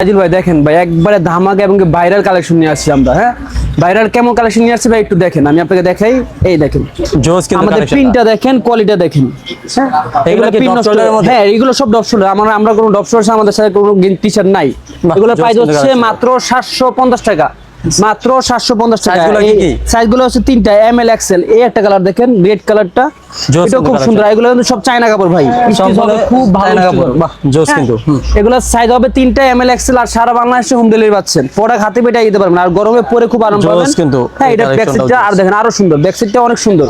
আজিল ভাই দেখেন ভাই একবারে ধামাকা এবং ভাইরাল কালেকশন নিয়ে আসছি আমরা। হ্যাঁ, ভাইরাল কেমন কালেকশন নিয়ে আসছি ভাই একটু দেখেন, আমি আপনাকে দেখাই। এই দেখেন জোস কিন্তু আমাদের প্রিন্টটা দেখেন, কোয়ালিটি দেখেন। এগুলো কি print ডপ নষ্ট- শোল্ডারের মধ্যে? হ্যাঁ, এগুলো সব ডপ শোল্ডার। আমরা কোনো ডপ শোল্ডার আমাদের সাথে কোনো টি-শার্ট নাই। বাহ, এগুলো জোস প্রাইস কিন্তু হচ্ছে collection। মাত্র 750 টাকা, মাত্র 750 টাকা। Size গুলো কি কি? সাইজগুলো হচ্ছে তিনটা, ML XL। এই একটা কালার দেখেন, রেড কালারটা, জোস এটা কিন্তু খুব সুন্দর। collection। এগুলো কিন্তু সব চায়না কাপড় ভাই, সব Stitch হবে খুব ভালো চায়না stitch কাপড়। হবে। বাহ, জোস হ্যাঁ, কিন্তু। এগুলো সাইজ হবে তিনটা, ML XL। আর সারা বাংলাদেশে হোম ডেলিভারি পাচ্ছেন। প্রোডাক্ট হাতে পেটে দিতে পারবেন, আর গরমে পরে খুব আরাম জোস পাবেন। কিন্তু হ্যাঁ, এই এটা ব্যাক collectionটাও সাইডটা আর দেখেন আরো সুন্দর, ব্যাক সাইডটা অনেক সুন্দর।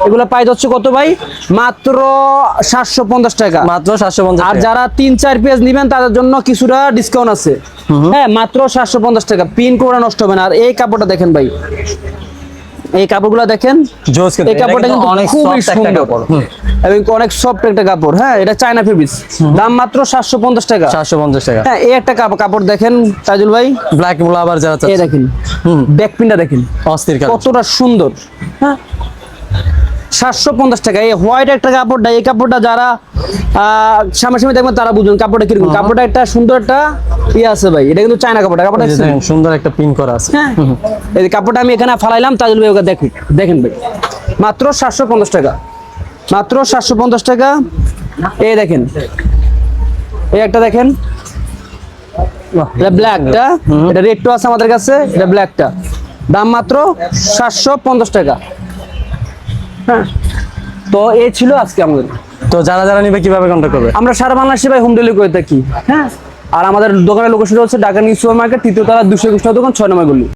এগুলো প্রাইস হচ্ছে কত ভাই? মাত্র 750 টাকা। মাত্র 750 আর টাকা। যারা 3-4 পিস নেবেন তাদের জন্য কিছুটা ডিসকাউন্ট আছে। হ্যাঁ, মাত্র 750 টাকা। পিন করে নষ্ট হবে না। আর এই কাপড়টা দেখেন ভাই, এই কাপড়গুলো দেখেন, জোস কিন্তু এই কাপড়টা এটা কিন্তু অনেক খুবই soft একটা সুন্দর কাপড়। এবং অনেক সফট একটা কাপড়। হ্যাঁ, এটা চায়না ফেব্রিক্স, দাম মাত্র 750 টাকা। 750 টাকা। হ্যাঁ, এই একটা কাপড় দেখেন তাজুল ভাই, ব্ল্যাক মুলা আবার যারা এই চাচ্ছে দেখেন ব্যাক পিনটা দেখেন অস্থির কালার। কতটা সুন্দর। হ্যাঁ, 750 টাকা। এই হোয়াইট একটা কাপড়টা, এই কাপড়টা যারা সামনাসামনি দেখবেন তারা বুঝবেন কাপড়টা কিরকম। কাপড়টা একটা সুন্দর একটা ইয়ে আছে ভাই, এটা কিন্তু চায়না কাপড়টা। কাপড়টা এই যে দেখছেন? দেখেন সুন্দর একটা পিন করা আছে। হ্যাঁ, এই যে কাপড়টা আমি এখানে ফালাইলাম, তাজুল ভাই ওকে দেখেন, দেখেন ভাই, মাত্র 750 টাকা, মাত্র 750 টাকা। এই দেখেন, এই একটা দেখেন, এটা ব্ল্যাকটা, এটা রেডটা আছে আমাদের কাছে, এটা ব্ল্যাকটা, দাম মাত্র 750 টাকা। হ্যাঁ, তো এই ছিল আজকে আমাদের। তো যারা যারা নিবে কিভাবে কন্টাক্ট করবে? আমরা সারা বাংলাদেশে ভাই হোম ডেলিভারি করে থাকি। হ্যাঁ, আর আমাদের দোকানের লোকেশন হচ্ছে ঢাকা নিউ সুপার মার্কেট, 3য় তলা, 221 দোকান, 6 নম্বর গলি।